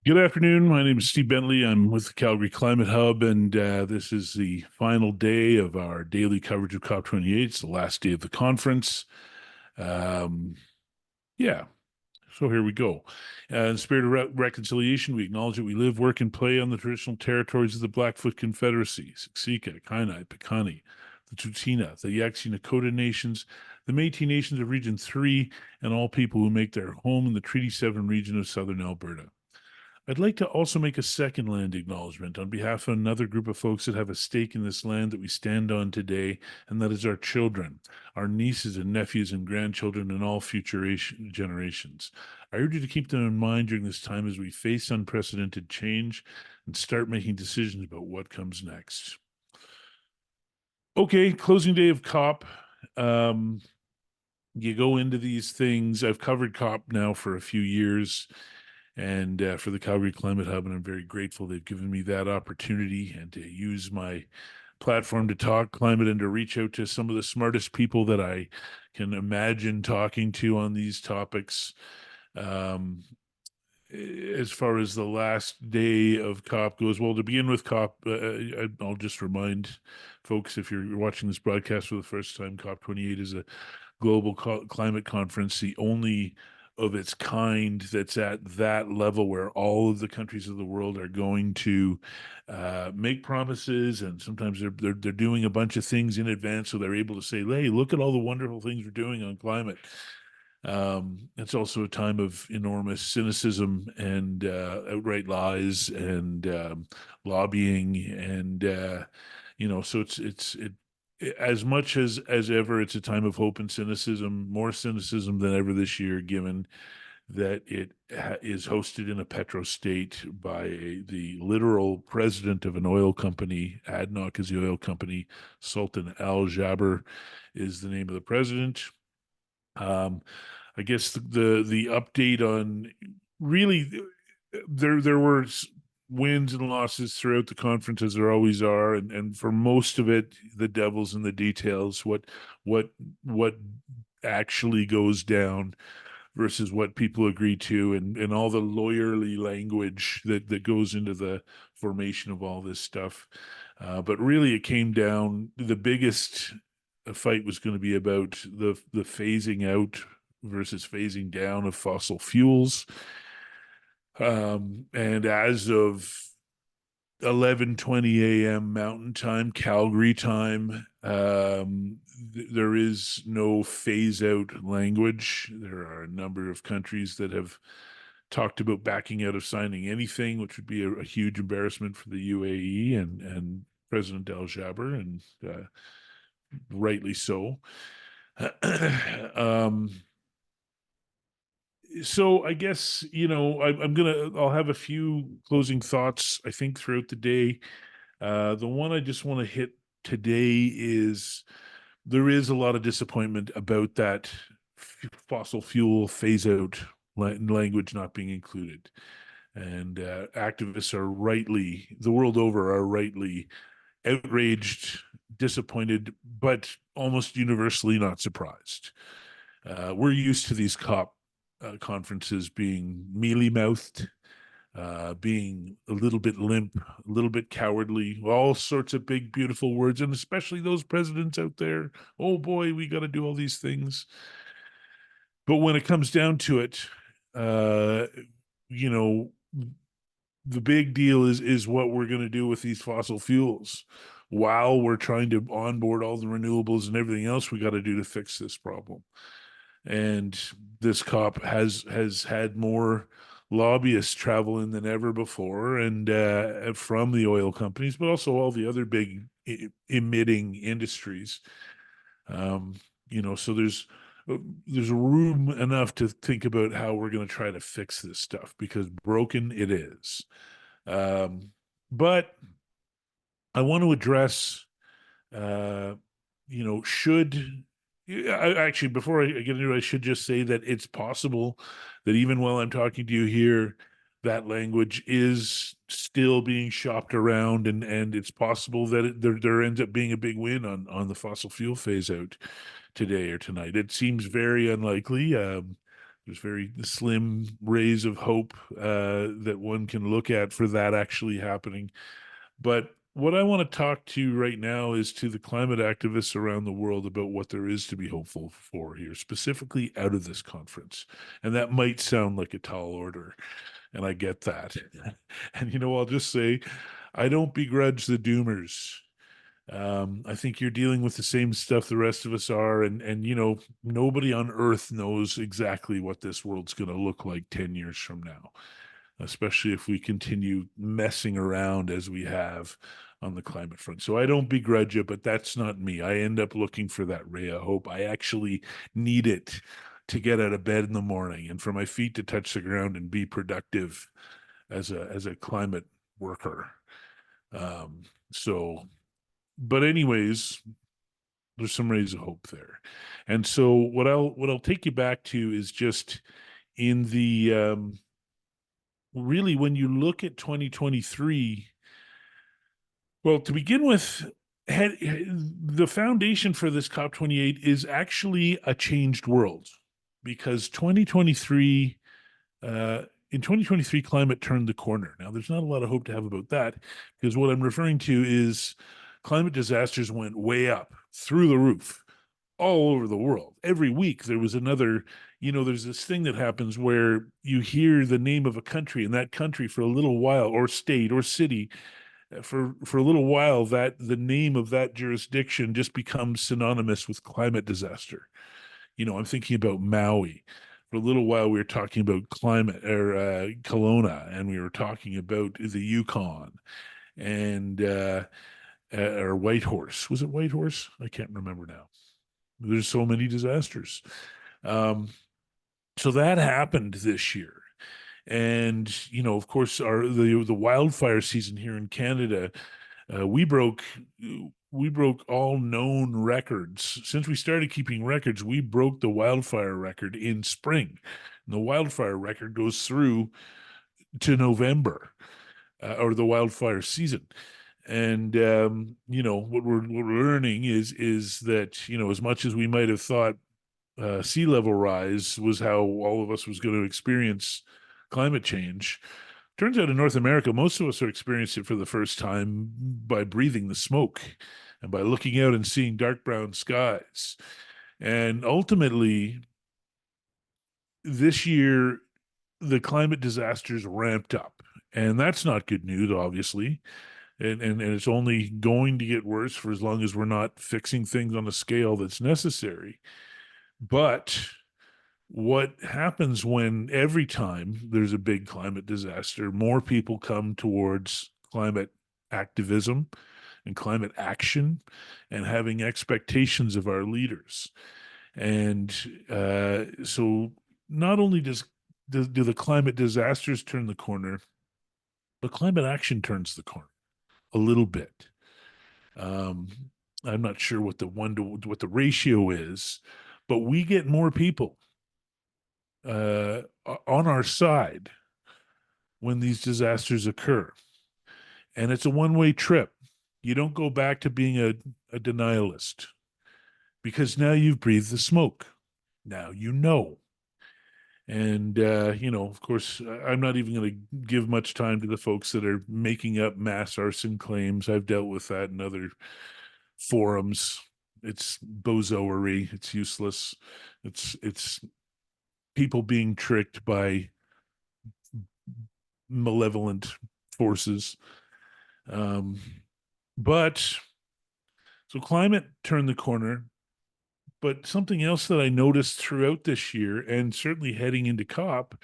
Good afternoon. My name is Steve Bentley. I'm with the Calgary Climate Hub, and this is the final day of our daily coverage of COP28. It's the last day of the conference. Um, yeah, so here we go. In the spirit of reconciliation, we acknowledge that we live, work, and play on the traditional territories of the Blackfoot Confederacy, Siksika, Kainai, Piikani, the Tsuut'ina, the Yaqsi Nakota Nations, the Métis Nations of Region 3, and all people who make their home in the Treaty 7 region of southern Alberta. I'd like to also make a second land acknowledgement on behalf of another group of folks that have a stake in this land that we stand on today, and that is our children, our nieces and nephews and grandchildren, and all future generations. I urge you to keep them in mind during this time as we face unprecedented change and start making decisions about what comes next. Okay, closing day of COP. Um, you go into these things. I've covered COP now for a few years and for the Calgary Climate Hub, and I'm very grateful they've given me that opportunity and to use my platform to talk climate and to reach out to some of the smartest people that I can imagine talking to on these topics. Um, as far as the last day of COP goes, well, to begin with, I'll just remind folks, if you're watching this broadcast for the first time, COP28 is a global climate conference, the only of its kind that's at that level where all of the countries of the world are going to make promises, and sometimes they're doing a bunch of things in advance, so they're able to say, "Hey, look at all the wonderful things we're doing on climate." It's also a time of enormous cynicism and outright lies and lobbying, and so it's as much as ever. It's a time of hope and cynicism, more cynicism than ever this year, given that it is hosted in a petro state by the literal president of an oil company. ADNOC is the oil company. Sultan Al Jaber is the name of the president. Um, I guess the update on really there were wins and losses throughout the conference, as there always are, and for most of it, the devil's in the details. What what actually goes down versus what people agree to, and all the lawyerly language that goes into the formation of all this stuff. But really, it came down. The biggest fight was going to be about the phasing out versus phasing down of fossil fuels. And as of 11:20 a.m. Mountain Time, Calgary time, there is no phase out language. There are a number of countries that have talked about backing out of signing anything, which would be a huge embarrassment for the UAE and President Al Jaber, and rightly so. um, so I guess I'll have a few closing thoughts, I think, throughout the day. The one I just want to hit today is there is a lot of disappointment about that fossil fuel phase out language not being included. And activists are rightly, the world over, are rightly outraged, disappointed, but almost universally not surprised. We're used to these COP conferences being mealy mouthed, being a little bit limp, a little bit cowardly, all sorts of big, beautiful words, and especially those presidents out there. Oh boy, we got to do all these things. But when it comes down to it, uh, you know, the big deal is what we're going to do with these fossil fuels while we're trying to onboard all the renewables and everything else we got to do to fix this problem. And this COP has had more lobbyists travel in than ever before, and from the oil companies, but also all the other big emitting industries. Um, so there's room enough to think about how we're going to try to fix this stuff, because broken it is. Um, but I want to address, uh, should actually, before I get into it, I should just say that it's possible that even while I'm talking to you here, that language is still being shopped around, and it's possible that there ends up being a big win on the fossil fuel phase out today or tonight. It seems very unlikely. There's very slim rays of hope that one can look at for that actually happening. But what I want to talk to right now is to the climate activists around the world about what there is to be hopeful for here, specifically out of this conference. And that might sound like a tall order, and I get that. And I'll just say, I don't begrudge the doomers. I think you're dealing with the same stuff the rest of us are, and nobody on Earth knows exactly what this world's going to look like 10 years from now, especially if we continue messing around as we have on the climate front. So I don't begrudge it, but that's not me. I end up looking for that ray of hope. I actually need it to get out of bed in the morning and for my feet to touch the ground and be productive as a climate worker. So, but anyways, there's some rays of hope there. And so what I'll take you back to is just in the really when you look at 2023, well, to begin with, the foundation for this COP28 is actually a changed world, because 2023 in 2023, climate turned the corner. Now, there's not a lot of hope to have about that, because what I'm referring to is climate disasters went way up through the roof all over the world. Every week there was another, there's this thing that happens where you hear the name of a country, and that country for a little while, or state or city, for a little while, that the name of that jurisdiction just becomes synonymous with climate disaster. I'm thinking about Maui. For a little while, we were talking about climate, or Kelowna, and we were talking about the Yukon, and or Whitehorse. Was it Whitehorse? I can't remember now. There's so many disasters. So that happened this year. And, of course, the wildfire season here in Canada, we broke all known records. Since we started keeping records, we broke the wildfire record in spring. And the wildfire record goes through to November, or the wildfire season. And what we're learning is that as much as we might have thought sea level rise was how all of us was going to experience climate change, turns out in North America, most of us are experiencing it for the first time by breathing the smoke and by looking out and seeing dark brown skies. And ultimately, this year, the climate disasters ramped up. And that's not good news, obviously. And it's only going to get worse for as long as we're not fixing things on a scale that's necessary. But what happens when every time there's a big climate disaster, more people come towards climate activism and climate action and having expectations of our leaders. And so not only do the climate disasters turn the corner, but climate action turns the corner a little bit. I'm not sure what the ratio is, but we get more people on our side when these disasters occur. And it's a one-way trip. You don't go back to being a denialist, because now you've breathed the smoke. Now you know. And, of course, I'm not even going to give much time to the folks that are making up mass arson claims. I've dealt with that in other forums. It's bozoery. It's useless. It's people being tricked by malevolent forces. But so climate turned the corner. But something else that I noticed throughout this year, and certainly heading into COP,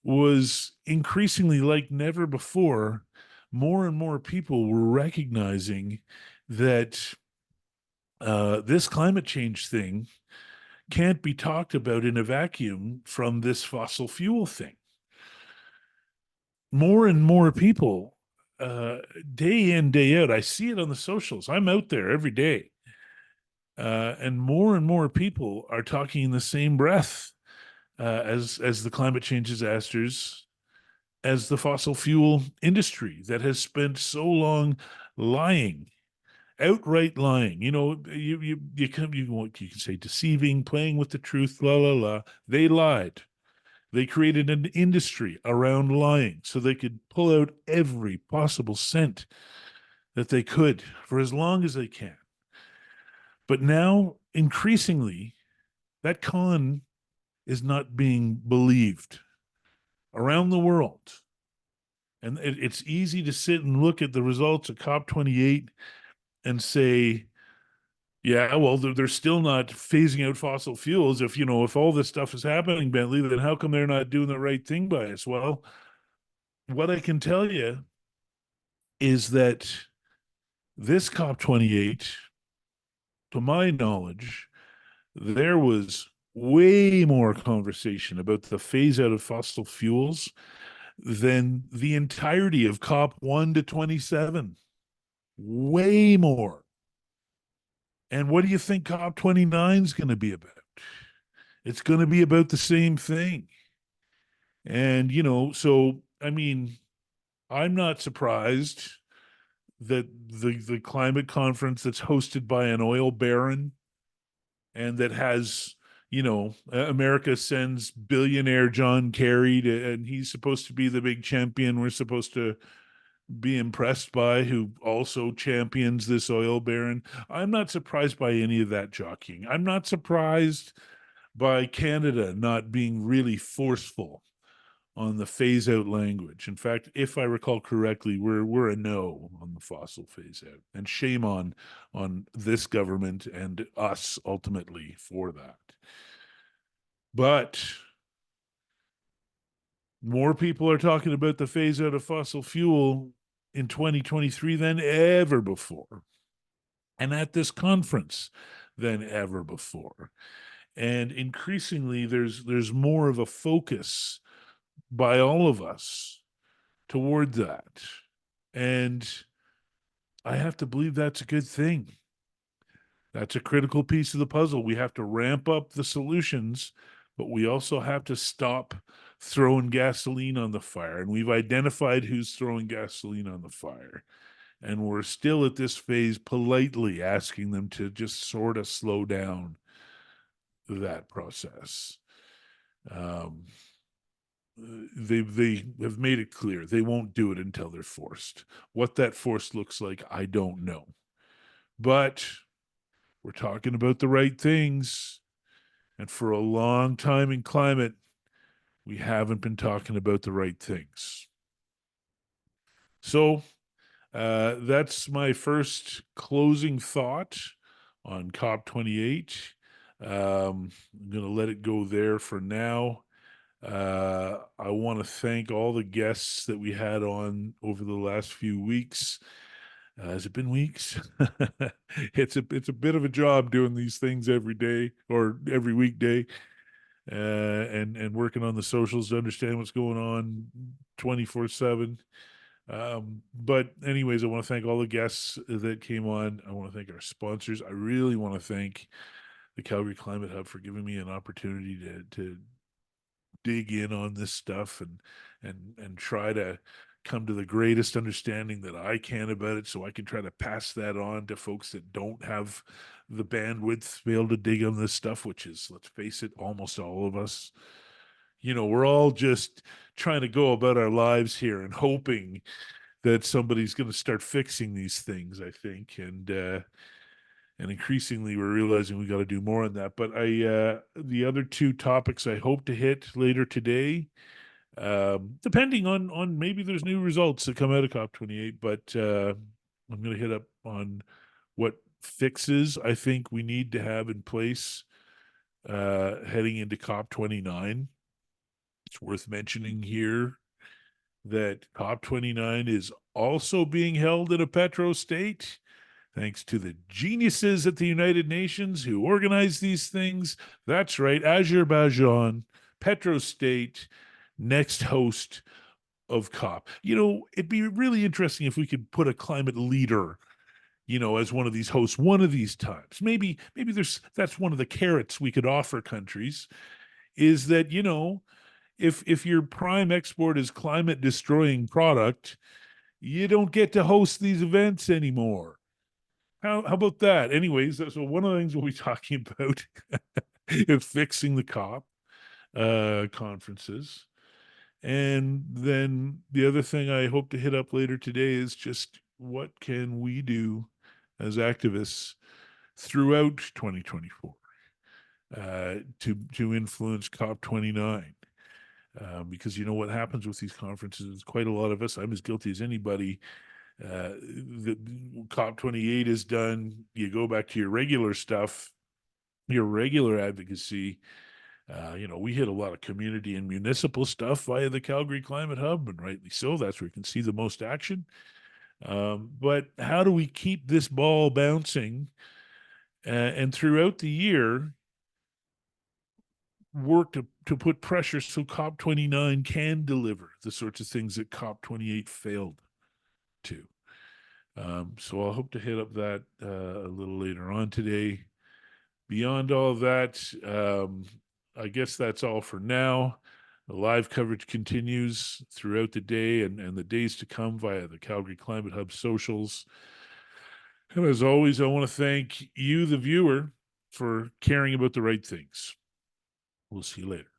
was increasingly, like never before, more and more people were recognizing that this climate change thing can't be talked about in a vacuum from this fossil fuel thing. More and more people, day in, day out, I see it on the socials. I'm out there every day. And more people are talking in the same breath as the climate change disasters, as the fossil fuel industry that has spent so long lying, outright lying. You can say deceiving, playing with the truth, la la la. They lied. They created an industry around lying so they could pull out every possible cent that they could for as long as they can. But now, increasingly, that con is not being believed around the world. And it's easy to sit and look at the results of COP28 and say, yeah, well, they're still not phasing out fossil fuels. If all this stuff is happening, Bentley, then how come they're not doing the right thing by us? Well, what I can tell you is that this COP28, to my knowledge, there was way more conversation about the phase out of fossil fuels than the entirety of COP 1 to 27. Way more. And what do you think COP 29 is going to be about? It's going to be about the same thing. And, so, I mean, I'm not surprised that the climate conference that's hosted by an oil baron and that has, America sends billionaire John Kerry and he's supposed to be the big champion we're supposed to be impressed by, who also champions this oil baron. I'm not surprised by any of that jockeying. I'm not surprised by Canada not being really forceful on the phase out language. In fact, if I recall correctly, we're a no on the fossil phase out. And shame on this government and us ultimately for that. But more people are talking about the phase out of fossil fuel in 2023 than ever before. And at this conference than ever before. And increasingly there's more of a focus by all of us toward that. And I have to believe that's a good thing. That's a critical piece of the puzzle. We have to ramp up the solutions, but we also have to stop throwing gasoline on the fire. And we've identified who's throwing gasoline on the fire. And we're still at this phase politely asking them to just sort of slow down that process. They have made it clear they won't do it until they're forced. What that force looks like, I don't know. But we're talking about the right things. And for a long time in climate, we haven't been talking about the right things. So that's my first closing thought on COP28. I'm going to let it go there for now. I want to thank all the guests that we had on over the last few weeks. Has it been weeks? It's a bit of a job doing these things every day or every weekday, and working on the socials to understand what's going on 24/7. But anyways, I want to thank all the guests that came on. I want to thank our sponsors. I really want to thank the Calgary Climate Hub for giving me an opportunity to dig in on this stuff and try to come to the greatest understanding that I can about it, so I can try to pass that on to folks that don't have the bandwidth to be able to dig on this stuff, which is, let's face it, almost all of us. We're all just trying to go about our lives here and hoping that somebody's going to start fixing these things, I think. And increasingly we're realizing we got to do more on that. But the other two topics I hope to hit later today, depending on maybe there's new results that come out of COP28, but I'm going to hit up on what fixes I think we need to have in place heading into COP29. It's worth mentioning here that COP29 is also being held in a petro state, thanks to the geniuses at the United Nations who organize these things. That's right, Azerbaijan, petro state, next host of COP. It'd be really interesting if we could put a climate leader, as one of these hosts one of these times. Maybe that's one of the carrots we could offer countries, is that, if your prime export is climate destroying product, you don't get to host these events anymore. How about that? Anyways, so one of the things we'll be talking about is fixing the COP. conferences. And then the other thing I hope to hit up later today is just what can we do as activists throughout 2024 to influence COP29. Because you know what happens with these conferences, quite a lot of us, I'm as guilty as anybody. The COP28 is done. You go back to your regular stuff, your regular advocacy. We hit a lot of community and municipal stuff via the Calgary Climate Hub, and rightly so. That's where you can see the most action. But how do we keep this ball bouncing and throughout the year work to put pressure so COP29 can deliver the sorts of things that COP28 failed to? So I'll hope to hit up that a little later on today. Beyond all of that, I guess that's all for now. The live coverage continues throughout the day and the days to come via the Calgary Climate Hub socials. And as always, I want to thank you, the viewer, for caring about the right things. We'll see you later.